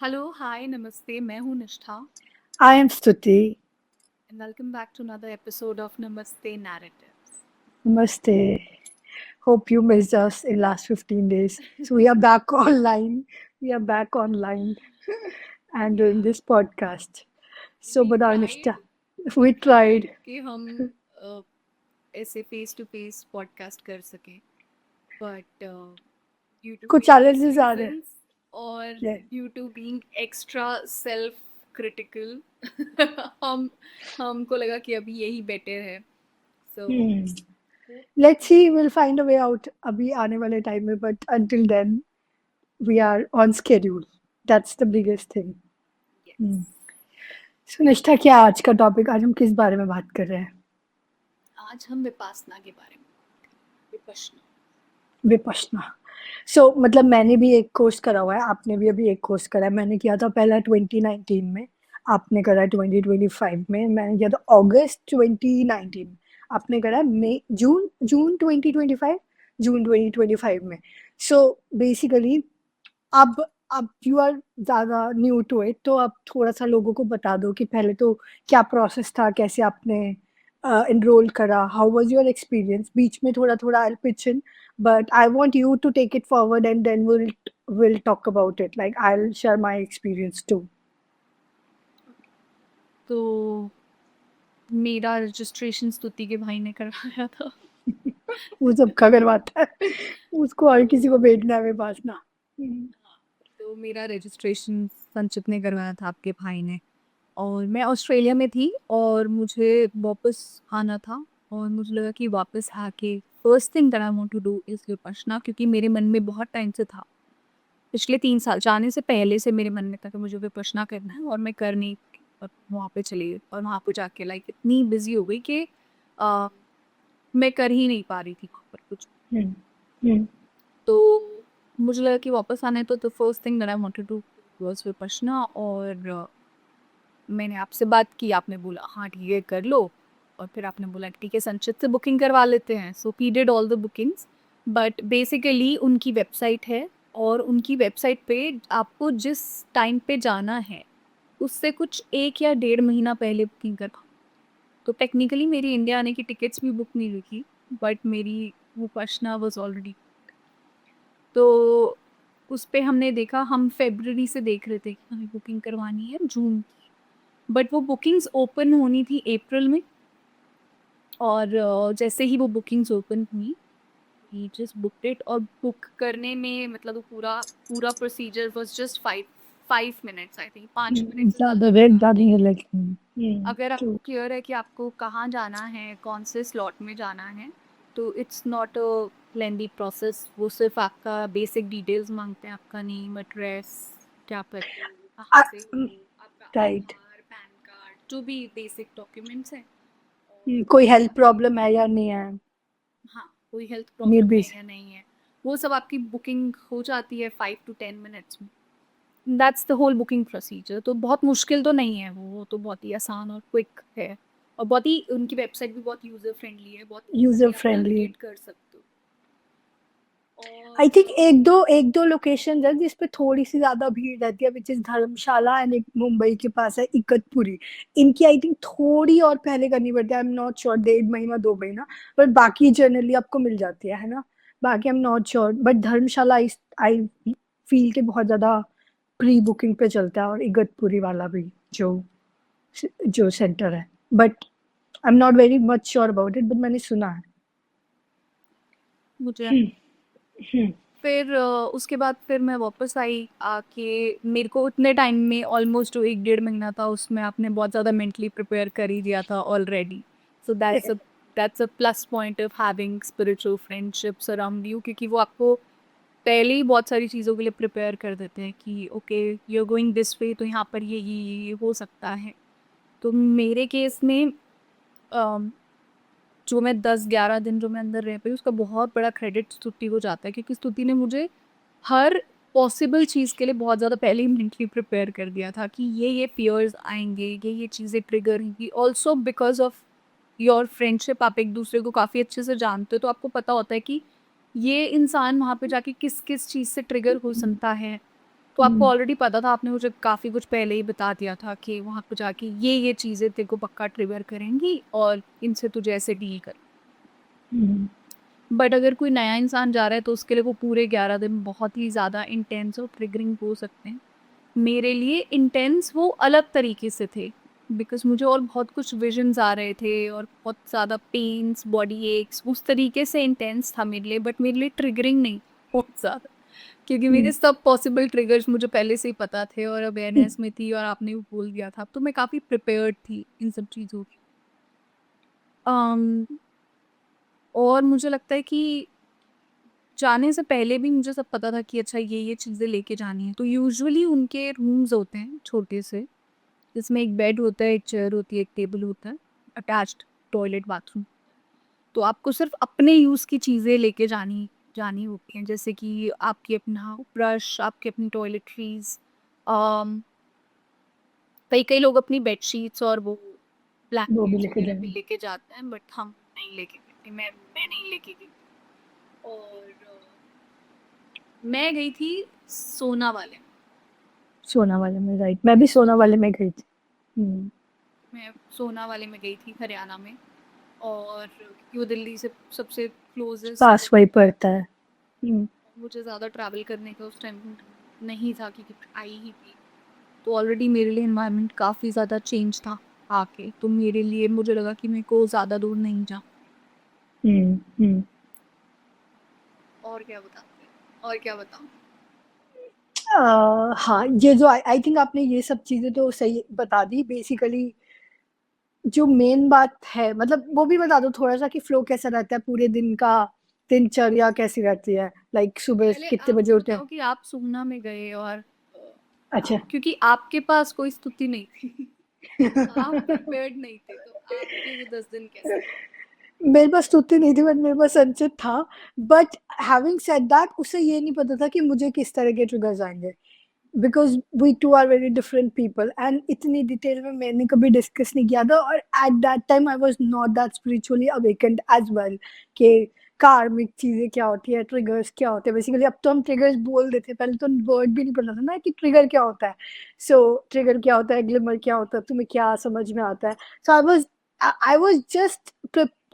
Hello, हाय, नमस्ते, मैं हूँ निष्ठा I am Stuti. And welcome back to another episode of Namaste Narratives. Namaste. Hope you missed us in last 15 days. So we are back online. We are back online and doing या this podcast. So we बताओ tried निष्ठा, we we tried tried. कि हम अ, ऐसे face to face podcast कर सकें, but due to कुछ various challenges आ रहे हैं. रीजंस और Yeah. Due to being extra self critical हम हमको लगा कि अभी यही बेटर है, सो Hmm. होप Let's कि see. We'll find a way out. अभी आने वाले time में, but until then, we are on schedule. That's the biggest thing. Yes. Hmm. So निष्ठा, क्या आज का टॉपिक? आज हम किस बारे में बात कर रहे हैं? आज हम विपासना के बारे में, विपश्यना। विपश्यना. मतलब मैंने भी एक कोर्स करा हुआ है, आपने भी अभी एक कोर्स करा है. मैंने किया था पहला 2019 में, आपने करा है 2025 में. मैंने किया था अगस्त 2019, आपने करा है मई जून जून 2025, जून 2025 में. सो बेसिकली अब यू आर ज़्यादा न्यू टू इट, तो आप थोड़ा-सा लोगों को बता दो कि पहले तो क्या प्रोसेस था, कैसे आपने एनरोल करा, हाउ वाज़ योर एक्सपीरियंस? बीच में थोड़ा-थोड़ा I will pitch in, but I want you to take it forward and then we'll talk about it. Like I'll share my experience too. तो मेरा रजिस्ट्रेशन स्तुति के भाई ने करवाया था। वो सबका करवाता है. उसको और किसी को भेजना है मेरे पास ना. हाँ, तो मेरा रजिस्ट्रेशन संचित ने करवाया था, आपके भाई ने। और मैं ऑस्ट्रेलिया में थी और मुझे वापस आना था, और मुझे लगा कि वापस आके first thing that I want to do is Vipassana, क्योंकि मेरे मन में बहुत टाइम से था। पिछले 3 साल जाने से पहले से मेरे मन में था कि मुझे विपश्यना करना है, और मैं कर नहीं पाई। और वहाँ पे चली गई और वहाँ पे जाके लाइक इतनी बिज़ी हो गई कि अ, मैं कर ही नहीं पा रही थी वहाँ पर कुछ। हम्म. हम्म. तो मुझे लगा कि वापस आना है, तो the first thing that I wanted to was Vipassana. और मैंने आपसे बात की, आपने बोला हाँ ठीक है कर लो। और फिर आपने बोला कि ठीक है संचित से बुकिंग करवा लेते हैं, so we did all the bookings. But basically उनकी वेबसाइट है, और उनकी वेबसाइट पे आपको जिस टाइम पे जाना है उससे कुछ 1 या डेढ़ महीना पहले बुकिंग करवा। तो टेक्निकली मेरी इंडिया आने की टिकट्स भी बुक नहीं हुई थी, बट मेरी विपश्यना वाज ऑलरेडी। तो उस पे हमने देखा, हम फ़रवरी से देख रहे थे कि हमें बुकिंग करवानी है जून की, बट वो बुकिंग्स ओपन होनी थी अप्रैल में। और जैसे ही वो बुकिंग्स ओपन हुई, वी जस्ट बुक्ड इट। और बुक करने में मतलब वो पूरा पूरा procedure was just 5 minutes, I think 5 minute से ज़्यादा ज़्यादा नहीं रेट था। ज़्यादा है लेकिन. अगर True. आपको क्लियर है कि आपको कहाँ जाना है, कौन से स्लॉट में जाना है, तो it's not a lengthy process. वो सिर्फ आपका बेसिक डिटेल्स मांगते हैं, आपका नेम, एड्रेस, क्या करते हो, कहाँ से Mm, हो, आपका right. आधार, पैन कार्ड, जो भी बेसिक डॉक्यूमेंट्स हैं। कोई और हेल्थ प्रॉब्लम है या नहीं है? हाँ, कोई हेल्थ नीड प्रॉब्लम भी. है या नहीं है, वो सब आपकी बुकिंग हो जाती है 5 to 10 मिनट्स में। That's the whole booking procedure. तो बहुत मुश्किल तो नहीं है, वो तो बहुत ही आसान और क्विक है। और बहुत ही उनकी वेबसाइट भी बहुत यूज़र फ्रेंडली है, बहुत यूजर ईज़िली आप फ्रेंडली. नेविगेट कर सकते हो। आई और थिंक एक दो लोकेशन है जिस पे थोड़ी सी ज्यादा भीड़ रहती है, विच इज धर्मशाला, एंड एक मुंबई के पास है इकतपुरी. इनकी आई थिंक थोड़ी और पहले करनी पड़ती है. आई एम नॉट श्योर, 1.5 महीना 2 महीना. बट बाकी जनरली आपको मिल जाती है ना. बाकी I am not sure, but Dharamshala I feel के बहुत ज्यादा प्री बुकिंग पे चलता है, और इगतपुरी वाला भी जो जो सेंटर है. But I am not very much sure about it, but मैंने सुना है. मुझे हम्म. हम्म. फिर उसके बाद फिर मैं वापस आई आके, मेरे को उतने टाइम में ऑलमोस्ट जो 1 डेढ़ महीना था उसमें आपने बहुत ज़्यादा मेंटली प्रिपेयर कर ही दिया था already. So that's a plus point of having spiritual friendships around you, क्योंकि वो आपको पहले ही बहुत सारी चीज़ों के लिए प्रिपेयर कर देते हैं कि okay you are going this way, तो यहाँ पर ये हो सकता है। तो मेरे केस में जो मैं 10-11 दिन जो मैं अंदर रह पाई, उसका बहुत बड़ा क्रेडिट स्तुति को जाता है, क्योंकि स्तुति ने मुझे हर पॉसिबल चीज़ के लिए बहुत ज़्यादा पहले ही मेंटली प्रिपेयर कर दिया था कि ये फियर्स आएंगे, ये चीज़ें ट्रिगर होंगी। Also because of your friendship, आप एक दूसरे को काफ़ी अच्छे से जानते हो, तो आपको पता होता है कि ये इंसान वहाँ पे जाके किस किस चीज़ से ट्रिगर हो सकता है। तो आपको हम्म, ऑलरेडी पता था, आपने मुझे काफ़ी कुछ पहले ही बता दिया था कि वहाँ पे जाके ये चीज़ें तेरे को पक्का ट्रिगर करेंगी और इनसे तुझे ऐसे डील कर। हम्म, बट अगर कोई नया इंसान जा रहा है तो उसके लिए वो पूरे 11 दिन बहुत ही ज़्यादा इंटेंस और ट्रिगरिंग हो सकते हैं। मेरे लिए इंटेंस वो अलग तरीके से थे, बिकॉज़ मुझे और बहुत कुछ विज़न्स आ रहे थे और बहुत ज़्यादा पेन्स, बॉडी एक्स, उस तरीके से इंटेंस था मेरे लिए, बट मेरे लिए ट्रिगरिंग नहीं बहुत ज़्यादा। क्योंकि हम्म, मेरे सब पॉसिबल ट्रिगर्स मुझे पहले से ही पता थे और अवेयरनेस में थी और आपने भी बोल दिया था, तो मैं काफ़ी प्रिपेयर्ड थी इन सब चीज़ों की। अम, और मुझे लगता है कि जाने से पहले भी मुझे सब पता था कि अच्छा ये चीज़ें लेके जानी है। तो यूजुअली उनके रूम्स होते हैं छोटे से, जिसमें एक बेड होता है, एक चेयर होती है, एक टेबल होता है, अटैच्ड टॉयलेट बाथरूम। तो आपको सिर्फ़ अपने यूज़ की चीज़ें लेके जानी जानी होती हैं, जैसे कि आपकी अपना ब्रश, आपकी अपनी टॉयलेटरीज़, अम, कई-कई लोग अपनी बेडशीट्स और वो वो भी ब्लैंकेट्स लेके वगैरह भी जाएंगे। लेके जाते हैं, बट हम नहीं लेके गए थे। मैं नहीं लेके गई। और मैं गई थी सोनावाले में। सोनावाला में, राइट, मैं भी सोनावाले में गई थी। मैं सोनावाले में गई थी हरियाणा में, और क्योंकि वो दिल्ली से सबसे क्लोज़ेस्ट, पास वही पड़ता है। हम्म, मुझे ज़्यादा ट्रैवल करने का उस टाइम नहीं था क्योंकि आई ही थी। तो ऑलरेडी मेरे लिए एनवायरनमेंट काफ़ी ज़्यादा चेंज था आके, तो मेरे लिए मुझे लगा कि मेरे को ज़्यादा दूर नहीं जा। हम्म, हम्म। और क्या बताते हैं, और क्या बताऊँ? हाँ, ये जो आई थिंक आपने ये सब चीजें तो सही बता दी बेसिकली। जो मेन बात है, मतलब वो भी बता दो थोड़ा सा कि फ्लो कैसा रहता है पूरे दिन का, दिनचर्या कैसी रहती है, लाइक सुबह पहले कितने आप बजे ये उठते हैं? बताओ कि आप सोना में गए और अच्छा। क्योंकि आपके पास कोई स्तुति नहीं थी। आप प्रिपेयर्ड नहीं थे, तो आपके वो 10 दिन कैसे गए? मेरे पास तुत्ती नहीं थी, बट मेरे पास संचित था। बट हैविंग सेड दैट, उसे ये नहीं पता था कि मुझे किस तरह के ट्रिगर्स आएंगे, because we two are very different people, and इतनी डिटेल में मैंने कभी डिस्कस नहीं किया था, और at that time I was not that spiritually awakened as well कि कार्मिक चीजें क्या होती है, ट्रिगर्स क्या होते हैं। बेसिकली अब तो हम ट्रिगर्स बोल देते हैं, पहले तो वर्ड भी नहीं पता था ना कि ट्रिगर क्या होता है। सो ट्रिगर क्या होता है, ग्लिमर क्या होता है, तुम्हें क्या समझ में आता है? So I was just,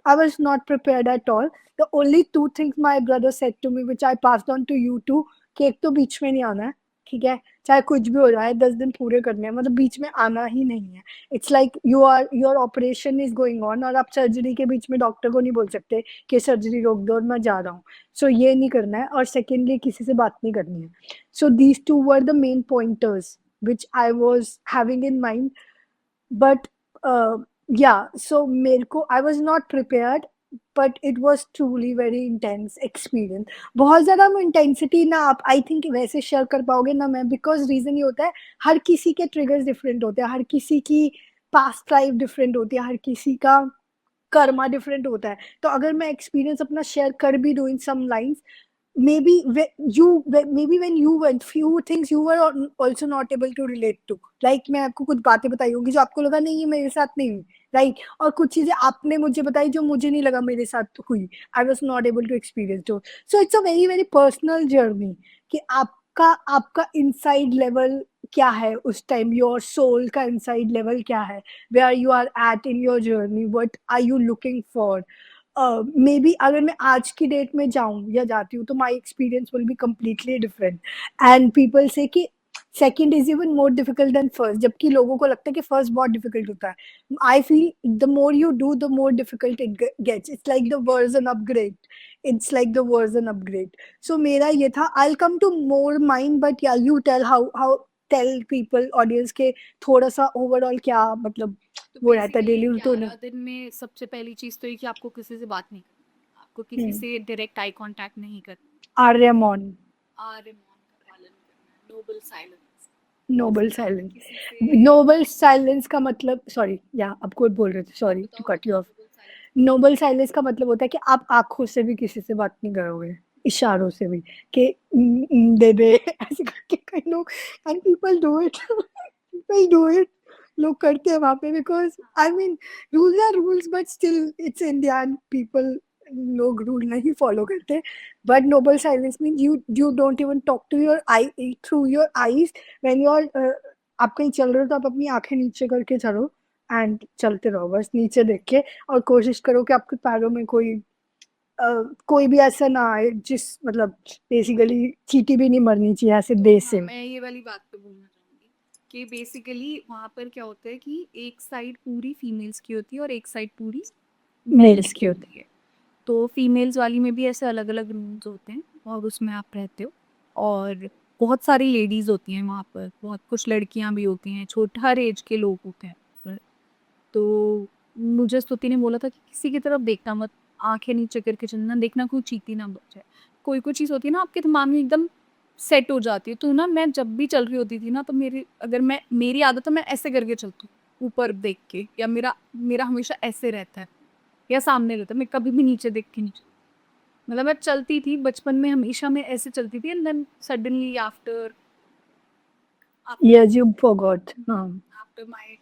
I was not prepared at all. The only two things my brother said to me, which I passed on to you too, कि एक तो बीच में नहीं आना है, ठीक है, चाहे कुछ भी हो जाए, 10 दिन पूरे करने हैं, मतलब बीच में आना ही नहीं है। It's like your operation is going on, और आप सर्जरी के बीच में डॉक्टर को नहीं बोल सकते कि सर्जरी रोक दो और मैं जा रहा हूँ। सो ये नहीं करना है, और सेकेंडली किसी से बात नहीं करनी है। So these two were the main pointers which I was having in mind. But yeah, so मेरे को I was not prepared, but it was truly very intense experience. बहुत ज्यादा इंटेंसिटी ना आप आई थिंक वैसे शेयर कर पाओगे ना मैं, बिकॉज रीजन ये होता है, हर किसी के ट्रिगर्स डिफरेंट होते हैं, हर किसी की पास्ट लाइफ डिफरेंट होती है, हर किसी का कर्मा डिफरेंट होता है। तो अगर मैं एक्सपीरियंस अपना शेयर कर भी दूं in some lines, maybe maybe when you went, few things you were also not able to relate to, like मैं आपको कुछ बातें बताई होंगी जो आपको लगा नहीं, ये मेरे साथ नहीं हुई, राइट, और कुछ चीजें आपने मुझे बताई जो मुझे नहीं लगा मेरे साथ हुई, I was not able to experience too. So it's a very very personal journey कि आपका आपका इनसाइड लेवल क्या है उस टाइम, योर सोल का इनसाइड लेवल क्या है, where you are at in your journey, what are you looking for. Maybe अगर मैं आज की डेट में जाऊं या जाती हूँ तो my experience will be completely different, and people से कि second is even more difficult than first, जबकि लोगों को लगता है कि फर्स्ट बहुत डिफिकल्ट होता है। I feel the more you do the more difficult it gets, it's like the version upgrade, it's like the version upgrade. So मेरा ये था, I come to more mind, but yeah you tell how how tell people audience के थोड़ा सा overall क्या मतलब तो वो रहता है बेसिकली डेली रूटीन। 11 दिन में सबसे पहली चीज़ तो ये कि आपको किसी से बात नहीं करनी, आपको किसी हम्म, से डायरेक्ट आई कांटेक्ट नहीं करना, आर्यमोन, आर्य मौन का पालन करना है, नोबल साइलेंस, नोबल किसी साइलेंस। किसी से। नोबल साइलेंस का मतलब, सॉरी या आप कुछ बोल रहे थे, आप सॉरी टू बताओ कट यू बताओ off. Noble silence. Noble silence का मतलब होता है कि आप आंखों से भी किसी से बात नहीं करोगे, इशारों से भी, कि दे दे ऐसे करके कई लोग, and people do it, people do it, लोग करते हैं वहां पे, because I mean rules are rules, but still it's India and people लोग रूल नहीं फॉलो करते, but noble silence mean you don't even talk to your eye through your eyes when you are, आप कहीं चल रहे हो तो आप अपनी आंखें नीचे करके चलो एंड चलते रहो बस नीचे देख के, और कोशिश करो कि आपके पैरों में कोई भी ऐसा ना आए जिस मतलब बेसिकली चींटी भी नहीं मरनी चाहिए ऐसे हाँ, बेसिम। मैं ये वाली बात पे बोलना चाहूंगी कि बेसिकली वहां पर क्या होता है कि एक साइड पूरी फीमेल्स की होती है और एक साइड पूरी मेल्स मेल्स की की होती है। तो फीमेल्स वाली में भी ऐसे अलग अलग रूम्स होते हैं और उसमें आप रहते हो, और बहुत सारी लेडीज होती हैं वहाँ पर, बहुत कुछ लड़कियां भी होती हैं, छोटे हर एज के लोग होते हैं पर। तो मुझे स्तुति ने बोला था कि किसी की तरफ देखना मत, आंखें नीचे करके चलना, देखना कोई चींटी ना बच जाए। कोई कोई चीज़ होती है ना आपके दिमाग में एकदम सेट हो जाती है, तो ना मैं जब भी चल रही होती थी ना तो मेरी आदत है मैं ऐसे करके चलती हूँ ऊपर देख के, या मेरा मेरा हमेशा ऐसे रहता है या सामने रहता है, मैं कभी भी नीचे देख के नहीं मतलब मैं चलती थी बचपन में, हमेशा मैं ऐसे चलती थी, and then suddenly after yes you forgot. हाँ। आफ्टर माय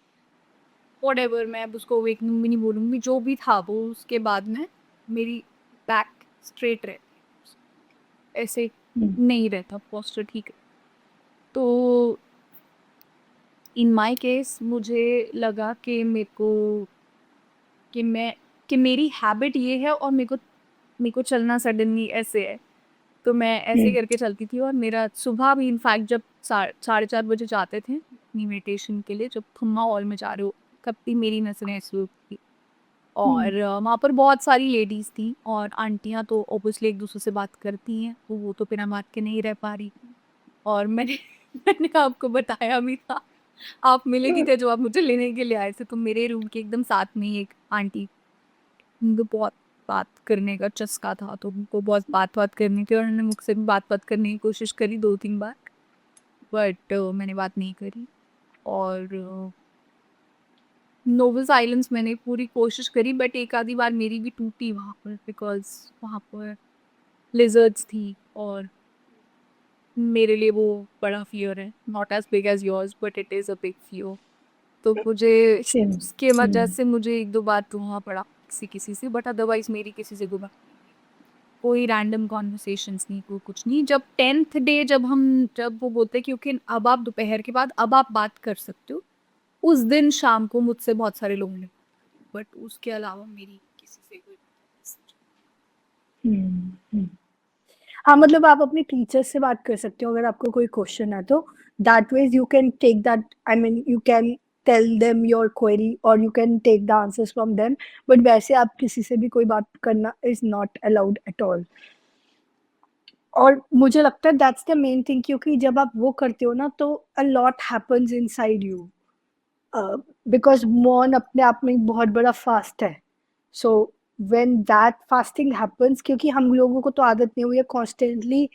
व्हाटएवर, मैं अब उसको अवेकनिंग भी नहीं बोलूँगी, जो भी था वो, उसके बाद में मेरी बैक स्ट्रेट रहती है, ऐसे हम्म, नहीं रहता पोस्चर ठीक है। तो इन माय केस मुझे लगा कि मेरे को कि मैं कि मेरी हैबिट ये है और मेरे को चलना सडनली ऐसे है, तो मैं ऐसे हम्म, करके चलती थी। और मेरा सुबह भी इनफैक्ट जब 4:30 बजे जाते थे अपनी मेडिटेशन के लिए, जब थम्मा हॉल में जा रहे हो, कब भी मेरी नजरें ऐसी होती थी। हम्म, और वहाँ पर बहुत सारी लेडीज थी और आंटियाँ तो ऑब्वियसली एक दूसरे से बात करती हैं, तो वो तो बिना बात के नहीं रह पा रही। और मैंने मैंने आपको बताया भी था, आप मिले नहीं थे, जो आप मुझे लेने के लिए आए थे, तो मेरे रूम के एकदम साथ में ही एक आंटी, उनको बहुत बात करने का चस्का था, तो उनको बहुत बात करनी थी और उन्होंने मुझसे भी बात करने की कोशिश करी 2-3 बार, बट मैंने बात नहीं करी। और नोबल साइलेंस मैंने पूरी कोशिश करी, बट एक आधी बार मेरी भी टूटी वहाँ पर, बिकॉज वहाँ पर लिजर्ड्स थी और मेरे लिए वो बड़ा फियर है, not as big as yours but it is a big fear. तो मुझे सेम। उसके वजह से मुझे 1-2 बार रोना पड़ा किसी किसी से, बट अदरवाइज मेरी किसी से कोई रैंडम कॉन्वर्सेशंस नहीं, कोई कुछ नहीं। जब 10th डे जब वो बोलते हैं क्योंकि अब आप दोपहर के बाद अब आप बात कर सकते हो, उस दिन शाम को मुझसे बहुत सारे लोगों ने, बट उसके अलावा मेरी किसी से कोई हम्म, हम्म। हाँ, मतलब आप अपने टीचर से बात कर सकते हो अगर आपको कोई क्वेश्चन है तो, that ways you can take that, I mean you can tell them your query और you can take the answers from them, but वैसे आप किसी से भी कोई बात करना is not allowed at all. और मुझे लगता है दैट्स द मेन थिंग, क्योंकि जब आप वो करते हो ना तो a lot happens inside you, because मौन अपने आप में एक बहुत बड़ा फास्ट है। So when that fasting happens, क्योंकि हम लोगों को तो आदत नहीं हुई है constantly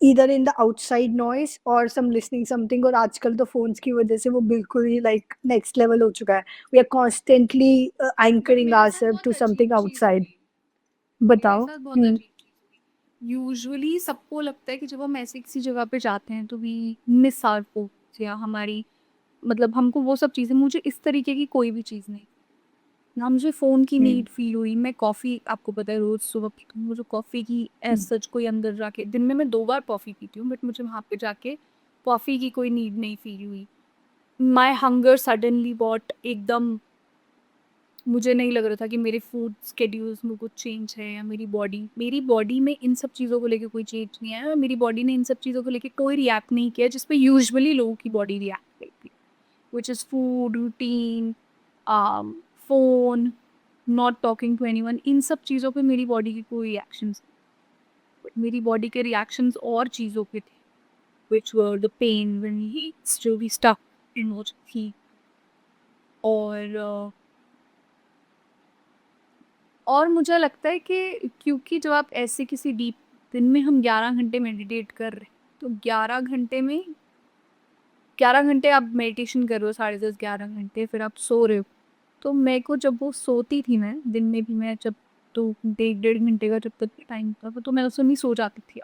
either in the outside noise और सम लिसनिंग समथिंग, और आजकल तो फोन्स की वजह से वो बिल्कुल ही लाइक नेक्स्ट लेवल हो चुका है, we are constantly but anchoring मेरे साथ आवरसेल्फ टू बहुत अजीब समथिंग चीज़ आउटसाइड। हुई, मेरे बताओ। साथ बहुत अजीब चीज़ हुई। यूजुअली सबको लगता है कि जब हम ऐसी किसी जगह पे जाते हैं तो वी मिस आवर फोन्स, या हमारी मतलब हमको वो सब चीज़ें, मुझे इस तरीके की कोई भी चीज़ नहीं, ना मुझे फ़ोन की नीड फील हुई। मैं कॉफ़ी, आपको पता है, रोज़ सुबह पीती हूँ, मुझे कॉफ़ी की एज सच कोई अंदर जाके, दिन में मैं 2 बार कॉफ़ी पीती हूँ, बट मुझे वहाँ पे जाके कॉफ़ी की कोई नीड नहीं फील हुई। माई हंगर सडनली बॉट एकदम, मुझे नहीं लग रहा था कि मेरे फूड स्केड्यूल्स में कुछ चेंज है, या मेरी बॉडी में इन सब चीज़ों को लेके कोई चेंज नहीं आया, और मेरी बॉडी ने इन सब चीज़ों को लेके कोई रिएक्ट नहीं किया जिस पे यूजुअली लोगों की बॉडी रिएक्ट करती है, which is food routine, phone, not talking to anyone. इन सब चीज़ों पे मेरी बॉडी की कोई रिएक्शंस, मेरी बॉडी के रिएक्शंस और चीज़ों पे थे, which were the pain when he जो भी स्टफ इन वो थी। और मुझे लगता है कि क्योंकि जब आप ऐसे किसी डीप, दिन में हम 11 घंटे मेडिटेट कर रहे हैं, तो 11 घंटे आप मेडिटेशन कर रहे हो, 10:30 11 घंटे, फिर आप सो रहे हो। तो मेरे को जब वो सोती थी, मैं दिन में भी मैं जब 2 घंटे 1-1.5 घंटे का जब तक टाइम था, तो मैं उसमें सो जाती थी।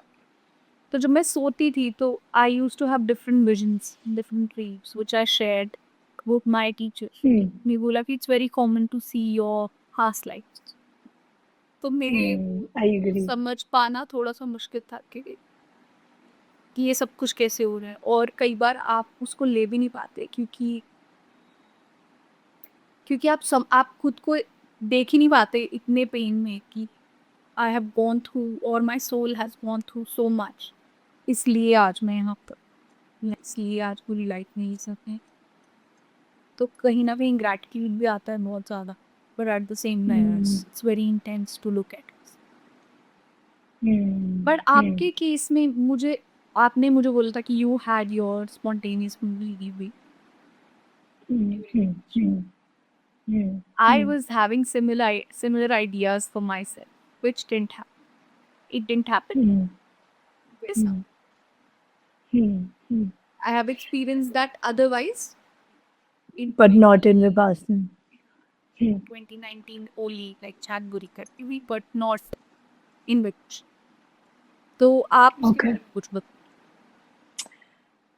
तो जब मैं सोती थी तो I used to have different visions, different dreams which I shared with my teacher. Hmm, मैं बोला कि it's very common to see your past life, तो मेरे वो आई एग्री। समझ पाना थोड़ा-सा मुश्किल था कि ये सब कुछ कैसे हो रहा है, और कई बार आप उसको ले भी नहीं पाते क्योंकि आप खुद को देख ही नहीं पाते इतने पेन में कि आई हैव गॉन थ्रू और my soul has gone through so much. इसलिए आज मैं यहाँ पर, इसलिए आज पूरी लाइफ में ये सब है। तो कहीं न कहीं ग्रैटिट्यूड भी आता है बहुत ज़्यादा, but at the same time it's very intense to look at. But आपके केस में आपने मुझे बोला था कि you had your spontaneous delivery. I was having similar ideas for myself, which didn't happen. It didn't happen. वैसा I have experienced that otherwise in but not in Vipassana. 2019 only, like chat बुरी करती हुई, but not in which. तो आप इसके Okay. बारे में कुछ बता।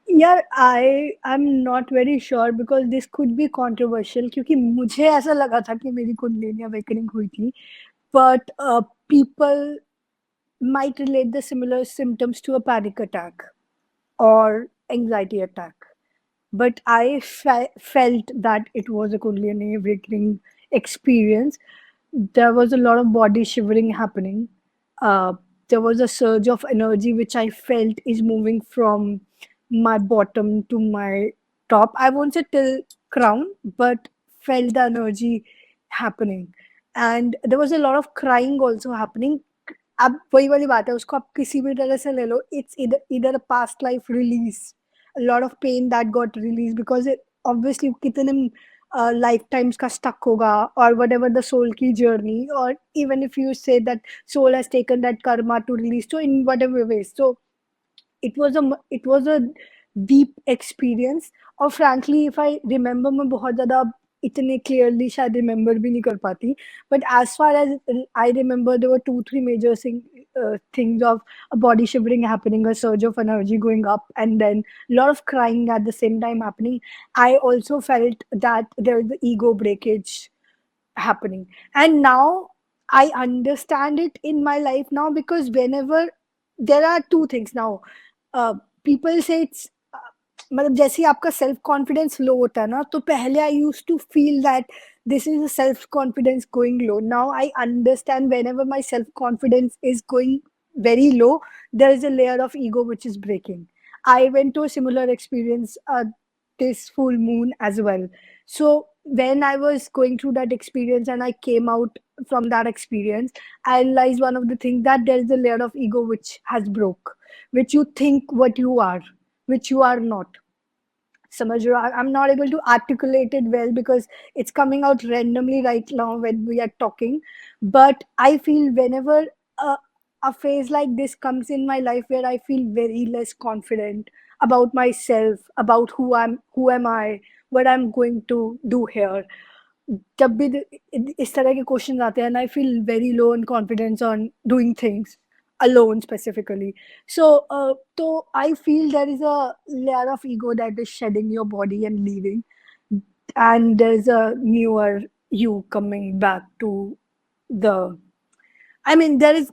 यार I am not very sure because this could be controversial, क्योंकि मुझे ऐसा लगा था कि मेरी कुंडलिनी अवेकनिंग हुई थी, but people might relate the similar symptoms to a panic attack or anxiety attack. But I felt that it was a Kundalini awakening experience. There was a lot of body shivering happening. Uh, there was a surge of energy which I felt is moving from my bottom to my top. I won't say till crown, but felt the energy happening. And there was a lot of crying also happening. अब वही वाली बात है, उसको आप किसी भी तरह से ले लो, इट्स इधर past life release, lot of pain that got release because obviously कितने लाइफ टाइम्स का स्टक होगा, और वट एवर द सोल की जर्नी, और even if you say that soul has taken that karma to release, तो in whatever ways, so it was a deep experience. और frankly if I remember, मैं बहुत ज़्यादा इतने clearly शायद remember भी नहीं कर पाती, but as far as I remember there were 2-3 major things of a body shivering happening, a surge of energy going up, and then a lot of crying at the same time happening. I also felt that there is the ego breakage happening, and now I understand it in my life now, because whenever there are two things now, people say it's मतलब जैसे ही आपका self confidence low होता है ना, तो पहले I used to feel that this is a self confidence going low. Now I understand whenever my self confidence is going very low, there is a layer of ego which is breaking. I went to a similar experience this full moon as well. So when I was going through that experience and I came out from that experience, I realized one of the things, that there is a layer of ego which has broke, which you think what you are, which you are not. समझ रहे हो? I'm not able to articulate it well because it's coming out randomly right now when we are talking. But I feel whenever a, a phase like this comes in my life where I feel very less confident about myself, about who am I, what I'm going to do here. जब भी इस तरह के question आते हैं, I feel very low in confidence on doing things alone specifically. So I feel there is a layer of ego that is shedding your body and leaving, and there's a newer you coming back to the. I mean, there is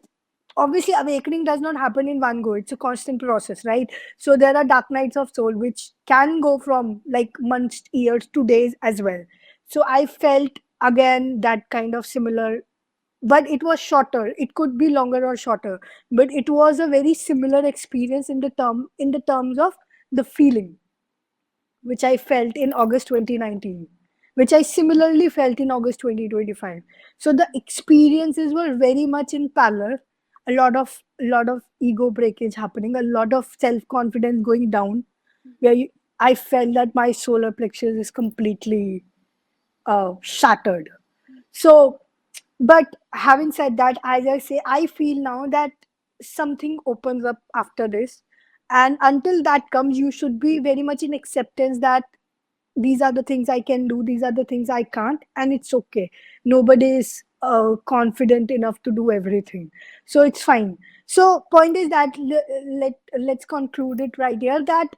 obviously awakening does not happen in one go. It's a constant process, right? So there are dark nights of soul which can go from like months, years to days as well. So I felt again that kind of similar, but it was shorter. It could be longer or shorter, but it was a very similar experience in the terms of the feeling which I felt in August 2019, which I similarly felt in August 2025. So the experiences were very much in parallel. A lot of ego breakage happening, a lot of self confidence going down, where I felt that my solar plexus is completely shattered. So, but having said that, as I say, I feel now that something opens up after this. And until that comes, you should be very much in acceptance that these are the things I can do, these are the things I can't, and it's okay. Nobody is confident enough to do everything. So it's fine. So, point is that let's conclude it right here that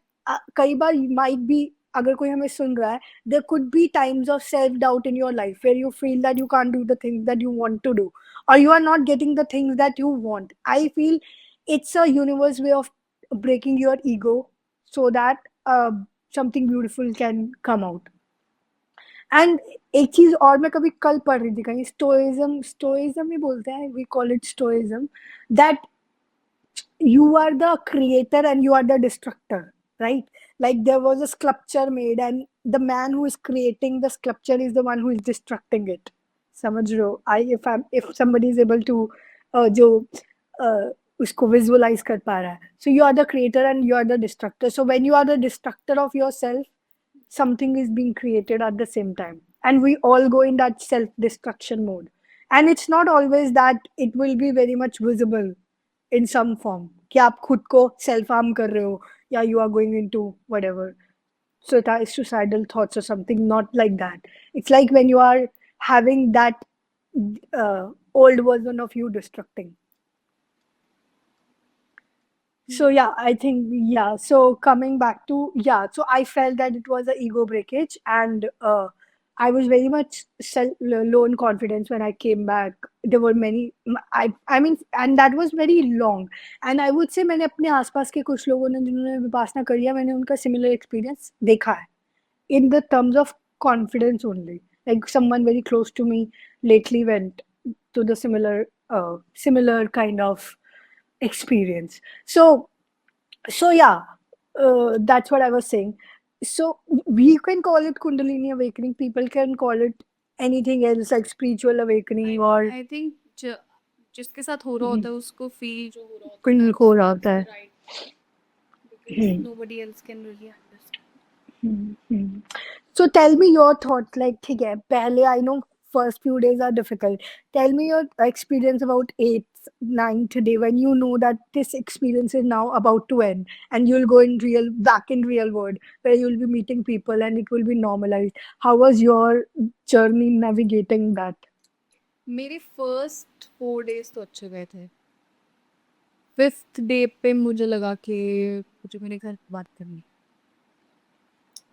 कई बार might be अगर कोई हमें सुन रहा है, there could be times of self doubt in your life where you feel that you can't do the things that you want to do, or you are not getting the things that you want. I feel it's a universe way of breaking your ego so that something beautiful can come out. And एक चीज और मैं कभी कल पढ़ रही थी कहीं, स्टोइज्म ही बोलते हैं, we call it stoicism, that you are the creator and you are the destructor, right? Like there was a sculpture made and the man who is creating the sculpture is the one who is destructing it. समझ रहे हो? If somebody is able to जो उसको visualize कर पा रहा है, so you are the creator and you are the destructor. So when you are the destructor of yourself, something is being created at the same time, and we all go in that self destruction mode, and it's not always that it will be very much visible in some form कि आप खुद को self harm कर रहे हो या you are going into whatever suicidal thoughts or something. Not like that. It's like when you are having that old version of you destructing. So yeah, I think yeah. So coming back to yeah, so I felt that it was an ego breakage, and I was very much low in confidence when I came back. There were many, I mean, and that was very long. And I would say मैंने अपने आसपास के कुछ लोगों ने जिन्होंने विपासना करी है, मैंने उनका similar experience देखा है in the terms of confidence only. Like someone very close to me lately went to the similar kind of experience. So yeah, that's what I was saying. So we can call it Kundalini awakening. People can call it anything else like spiritual awakening or I think जिसके साथ हो रहा होता है उसको feel जो हो रहा होता है कुछ that's हो रहा होता है. right because nobody else can really understand. So tell me your thoughts. Like, ठीक है, पहले I know first few days are difficult. Tell me your experience about 8th, 9th day when you know that this experience is now about to end and you'll go in back in real world where you'll be meeting people and it will be normalized. How was your journey navigating that? मेरे first 4 days तो अच्छे गए थे. 5th day पे मुझे लगा कि मुझे मेरे घर पे बात करनी है.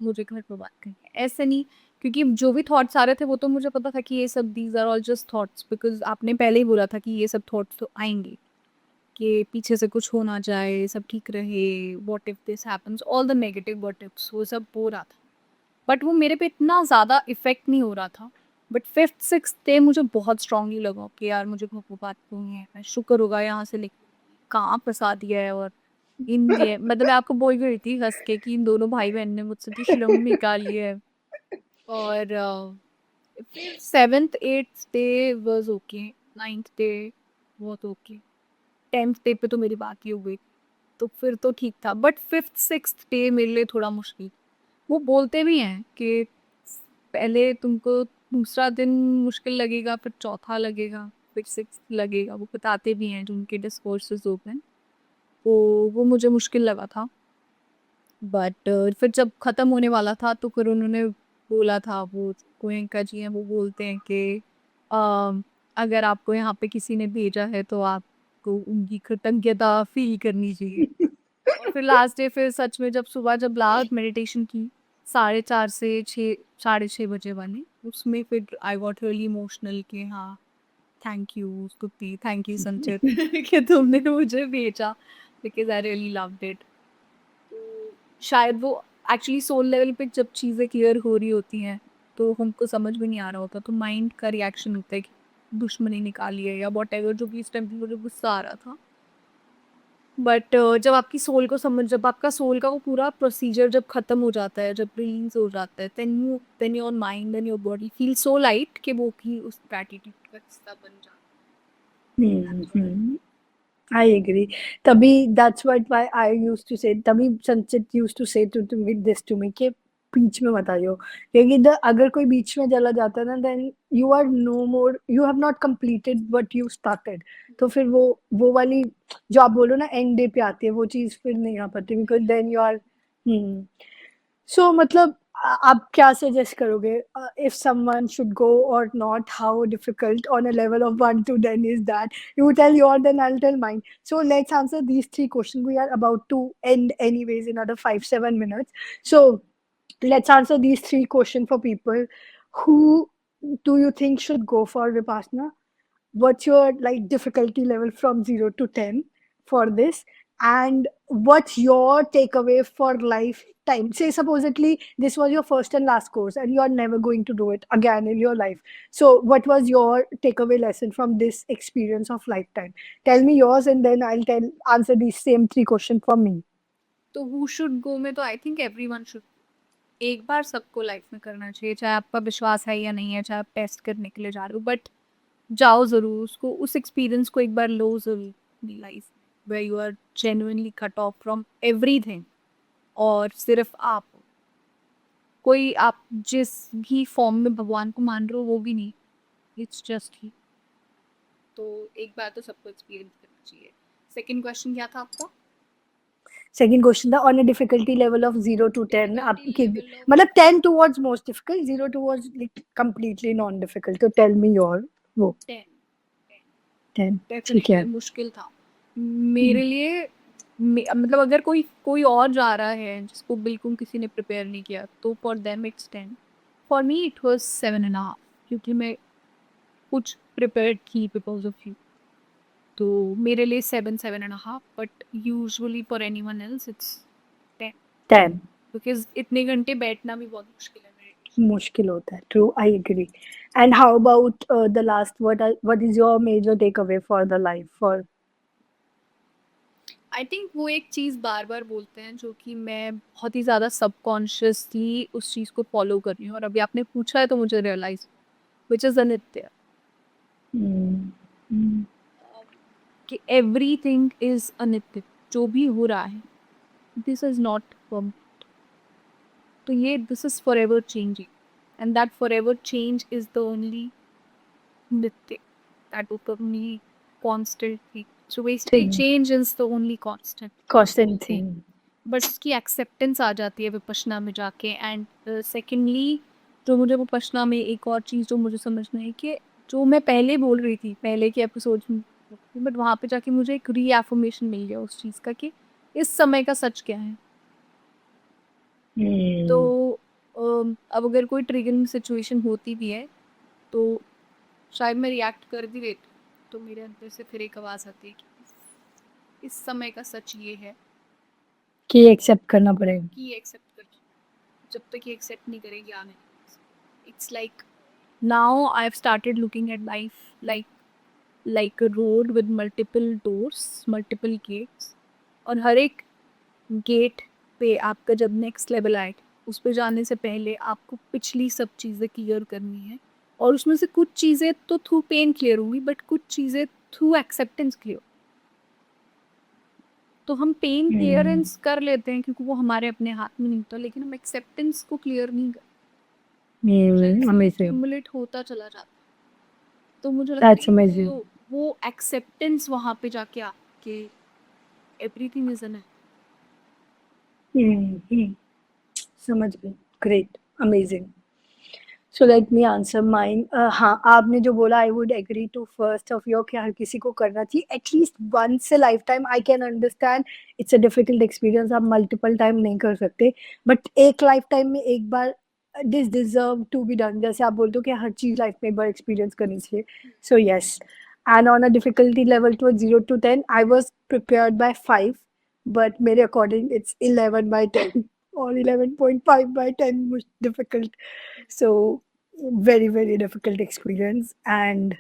मुझे घर पे बात करनी है. ऐसे नहीं क्योंकि जो भी थॉट्स आ रहे थे वो तो मुझे पता था कि ये सब these are all just thoughts because आपने पहले ही बोला था कि ये सब थॉट्स तो आएंगे कि पीछे से कुछ हो ना जाए, सब ठीक रहे, what if this happens, all the negative what ifs, वो सब हो रहा था. बट वो मेरे पे इतना ज़्यादा इफेक्ट नहीं हो रहा था. बट 5th 6th डे मुझे बहुत स्ट्रांगली लगा कि यार मुझे घर पे बात करनी है. मैं शुक्र होगा यहाँ से लेके कहाँ फंसा दिया है. और इन ये मतलब मैं आपको बोल रही थी हंस के कि इन दोनों भाई बहन ने मुझसे तो शर्म निकाल ली है. और फिर 7th 8th day was okay, 9th day बहुत ओके, 10th डे पे तो मेरी बात ही हो गई तो फिर तो ठीक था. बट 5th 6th डे मेरे लिए थोड़ा मुश्किल. वो बोलते भी हैं कि पहले तुमको दूसरा दिन मुश्किल लगेगा, फिर चौथा लगेगा, फिर 6th लगेगा. वो बताते भी हैं जो उनके डिस्कोर्सेज ओपन. तो वो मुझे मुश्किल लगा था. बट फिर जब ख़त्म होने वाला था तो फिर उन्होंने बोला था, वो गोयनका जी हैं, वो बोलते हैं कि अगर आपको यहाँ पे किसी ने भेजा है तो आपको उनकी कृतज्ञता फील करनी चाहिए. और फिर लास्ट डे फिर सच में जब लास्ट मेडिटेशन की 4:30 से 6 6:30 बजे वाली, उसमें फिर आई गॉट रियली इमोशनल कि हाँ, थैंक यू स्तुति, थैंक यू संचित कि तुमने मुझे भेजा because I really loved it. शायद वो एक्चुअली सोल लेवल पे जब चीज़ें क्लियर हो रही होती हैं तो हमको समझ में नहीं आ रहा होता, तो माइंड का रिएक्शन होता है कि दुश्मनी निकाली है या वॉट एवर, जो भी इस टाइम पे मुझे गुस्सा आ रहा था. बट जब आपकी सोल को समझ, जब आपका सोल का वो पूरा प्रोसीजर जब ख़त्म हो जाता है, जब रिलीज हो जाता है, then your mind and your body feel so light कि वो भी उस ग्रैटिट्यूड का हिस्सा बन जाता है. I agree. तभी that's what why I used to say. तभी संचित used to say to me this to me कि बीच में मत आइयो, क्योंकि अगर कोई बीच में चला जाता है ना, then you are no more, you have not completed what you started. तो फिर वो वाली जो आप बोलो ना एंड डे पे आती है, वो चीज़ फिर नहीं आ पाती because then you are so मतलब आप क्या सजेस्ट करोगे if someone should go or not? How difficult on a level of 1 to 10 is that? You tell your, then I'll tell mine. So let's answer these 3 questions. We are about to end anyways in another 5-7 minutes. So let's answer these three questions for people. Who do you think should go for Vipassana? What's your like difficulty level from 0 to 10 for this? And what's your takeaway for lifetime? Say supposedly this was your first and last course and you're never going to do it again in your life. So what was your takeaway lesson from this experience of lifetime? Tell me yours and then I'll tell answer these same three questions for me. तो who should go में तो I think everyone should, एक बार सबको life में करना चाहिए, चाहे आपका विश्वास है या नहीं है, चाहे आप टेस्ट करने के लिए जा रहे हो, बट जाओ ज़रूर, उसको उस एक्सपीरियंस को एक बार लो ज़रूर अपनी लाइफ में, where you are genuinely cut off from everything और सिर्फ आप हो। कोई आप जिस भी फॉर्म में भगवान को मान रहे हो वो भी नहीं, इट्स जस्ट ही। तो एक बार तो सबको एक्सपीरियंस करना चाहिए। सेकंड क्वेश्चन क्या था आपका? Second question, on a difficulty level of 0 to 10, Difficulty आपकी level of मतलब 10 towards most difficult, 0 towards like completely non difficult. तो tell me your वो 10 10 ठीक डेफिनेटली है. मुश्किल था मेरे लिए। मतलब अगर कोई कोई और जा रहा है जिसको बिल्कुल किसी ने प्रिपेयर नहीं किया, तो for them it's 10, for me it was 7.5, क्योंकि मैं कुछ प्रिपेयर्ड थी बिकॉज ऑफ यू। तो मेरे लिए 7.5, but usually for anyone else it's 10, 10 because इतने घंटे बैठना भी बहुत मुश्किल है मेरे लिए। मुश्किल होता है. True, I agree. And how about the last? What is your major takeaway for the life? For I think वो एक चीज़ बार बार बोलते हैं जो कि मैं बहुत ही ज़्यादा सबकॉन्शियसली उस चीज़ को फॉलो कर रही हूँ, और अभी आपने पूछा है तो मुझे रियलाइज, विच इज़ अनित्य, कि एवरीथिंग इज अनित्य, जो भी हो रहा है दिस इज नॉट परमानेंट। तो ये this is forever changing, and that forever change is the only नित्य, that only constant thing. So basically thing, change is the only constant, constant thing. But उसकी acceptance आ जाती है विपश्यना में जाके। And secondly जो मुझे विपश्यना में एक और चीज़ जो मुझे समझ में है कि जो मैं पहले बोल रही थी पहले के एपिसोड में, बट वहाँ पे जाके मुझे एक रीएफर्मेशन मिल गया उस चीज़ का कि इस समय का सच क्या है। तो अब अगर कोई ट्रिगरिंग सिचुएशन होती भी है तो शायद मैं रिएक्ट कर भी देती हूँ, तो मेरे अंदर से फिर एक आवाज़ आती है कि इस समय का सच ये है कि एक्सेप्ट करना पड़ेगा. कि एक्सेप्ट कर, जब तक ये एक्सेप्ट नहीं करेगी आने, it's like now I have started looking at life like a road with multiple doors, multiple gates, और हर एक गेट पे आपका जब नेक्स्ट लेवल आए उस पे जाने से पहले आपको पिछली सब चीज़ें क्लियर करनी है, और उसमें से कुछ चीज़ें तो थ्रू पेन क्लियर होंगी, बट कुछ चीज़ें थ्रू एक्सेप्टेंस क्लियर। तो हम पेन क्लियरेंस कर लेते हैं क्योंकि वो हमारे अपने हाथ में नहीं होता, लेकिन हम एक्सेप्टेंस को क्लियर नहीं करते, Amazing. एक्यूमुलेट होता चला जाता है। तो मुझे लगता That's है कि amazing. वो एक्सेप्टेंस वहाँ पे जाके आपके एवरीथिंग इज इन, हम्म. समझ गई. Great. Amazing. So let me answer mine. हाँ, आपने जो बोला I would agree to first of your कि हर किसी को करना चाहिए at least once a lifetime. I can understand it's a difficult experience, आप multiple time नहीं कर सकते, but एक lifetime में एक बार this deserve to be done. जैसे आप बोलते हो कि हर चीज लाइफ में एक बार experience करनी चाहिए. So yes. And on a difficulty level to 0 to 10, I was prepared by 5, but मेरे according it's 11 by 10 or 11.5 by 10 was difficult. So very, very difficult experience. And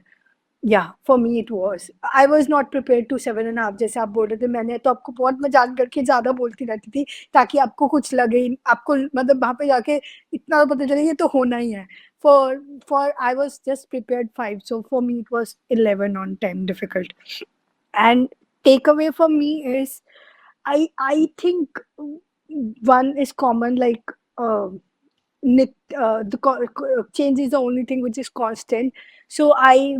yeah, for me it was. I was not prepared to 7.5 जैसे आप बोल रहे थे. मैंने तो आपको बहुत मैं जान करके ज़्यादा बोलती रहती थी ताकि आपको कुछ लगे, आपको मतलब वहाँ पे जाके इतना तो पता चले ये तो होना ही है. For I was just prepared 5, so for me it was 11 on 10 difficult. And takeaway for me is I think one is common like change is the only thing which is constant. So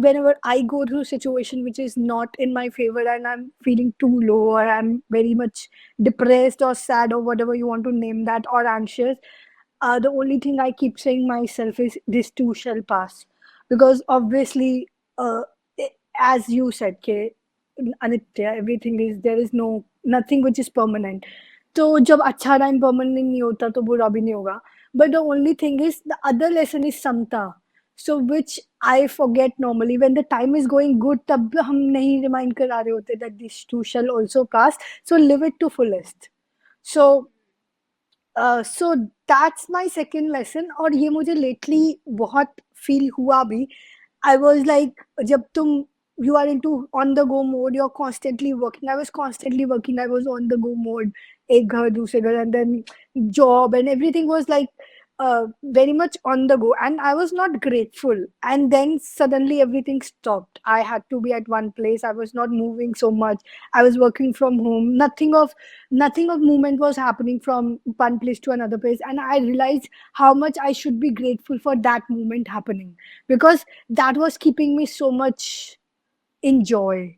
whenever I go through a situation which is not in my favor and I'm feeling too low or I'm very much depressed or sad or whatever you want to name that or anxious, the only thing I keep saying myself is this too shall pass, because obviously, uh, as you said, ke anitya, everything is, there is no nothing which is permanent. तो जब अच्छा time permanent नहीं होता तो बुरा भी नहीं होगा. but the only thing is the other lesson is samta, so which I forget normally when the time is going good, tab हम नहीं remind करा रहे होते that this too shall also pass, so live it to fullest. So so that's my second lesson, और ये मुझे lately बहुत feel हुआ भी. I was like, जब तुम you are into on the go mode, you're constantly working. I was constantly working. I was on the go mode. एक घर दूसरे घर, and then job and everything was like very much on the go, and I was not grateful. And then suddenly everything stopped. I had to be at one place. I was not moving so much. I was working from home. Nothing of movement was happening from one place to another place, and I realized how much I should be grateful for that movement happening, because that was keeping me so much in joy,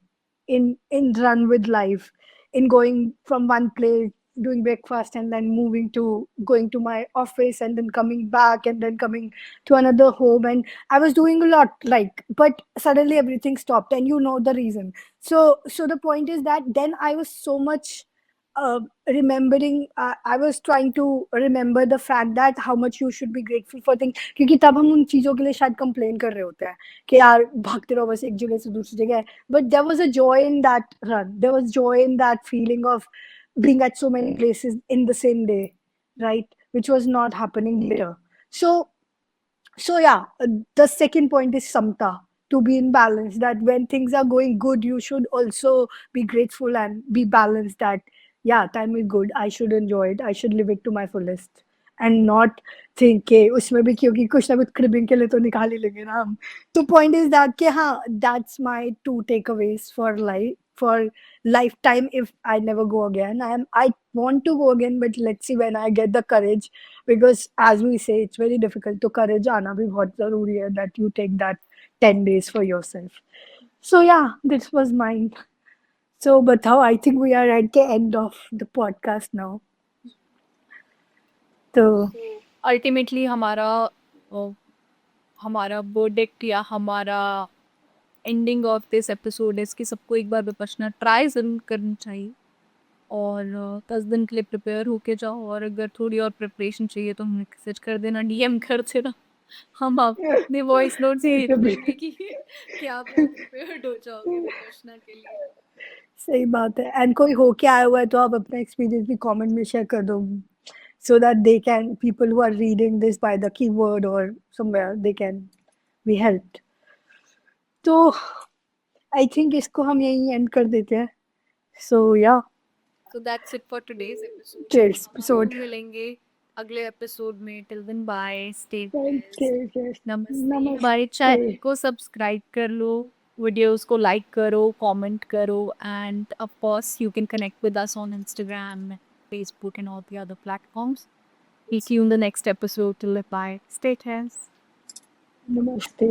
in run with life, in going from one place, doing breakfast, and then moving to going to my office, and then coming back, and then coming to another home. And I was doing a lot, like, but suddenly everything stopped, and you know the reason. So the point is that then I was so much remembering, I was trying to remember the fact that how much you should be grateful for things, क्योंकि तब हम उन चीज़ों के लिए शायद complain कर रहे होते हैं कि यार भागते रहो बस एक जगह से दूसरी जगह. But there was a joy in that run. There was joy in that feeling of being at so many places in the same day, right? Which was not happening later. So yeah, the second point is samta, to be in balance. That when things are going good, you should also be grateful and be balanced. That yeah, time is good. I should enjoy it. I should live it to my fullest, and not think के उसमें भी क्योंकि कुछ ना कुछ cribbing के लिए तो निकाल ही लेंगे ना हम. तो point is that कि हाँ, that's my two takeaways for life, for lifetime. If I never go again, I want to go again, but let's see when I get the courage, because as we say, it's very difficult. तो courage आना भी बहुत ज़रूरी है, that you take that 10 days for yourself. So yeah, this was mine. So बताओ, I think we are at the end of the podcast now. तो ultimately हमारा verdict या हमारा एंडिंग ऑफ दिस एपिसोड है कि सबको एक बार विपश्यना ट्राई ज़रूर करनी चाहिए, और 10 दिन के लिए प्रिपेयर होके जाओ, और अगर थोड़ी और प्रिपरेशन चाहिए तो हमें मैसेज कर देना, डीएम कर देना, हम अपने वॉइस नोट्स ये भेज तो भी देंगे कि आप प्रिपेयर्ड हो जाओगे विपश्यना के लिए. सही बात है. एंड कोई होके आया हुआ है तो आप अपना एक्सपीरियंस भी कमेंट में शेयर कर दो, so that they can, people who are reading this by the keyword or somewhere, they can be helped. तो आई थिंक इसको हम यहीं एंड कर देते हैं. सो या, So that's it for today's episode. cheers हम episode. जरूर मिलेंगे अगले एपिसोड में. Till then bye, stay Thank blessed, you. नमस्ते. Namaste. हमारे चैनल को सब्सक्राइब कर लो, वीडियोस को लाइक करो, कमेंट करो, and of course you can connect with us on Instagram, Facebook and all the other platforms. We'll see you in the next episode. Till then, bye. Stay tense. Namaste.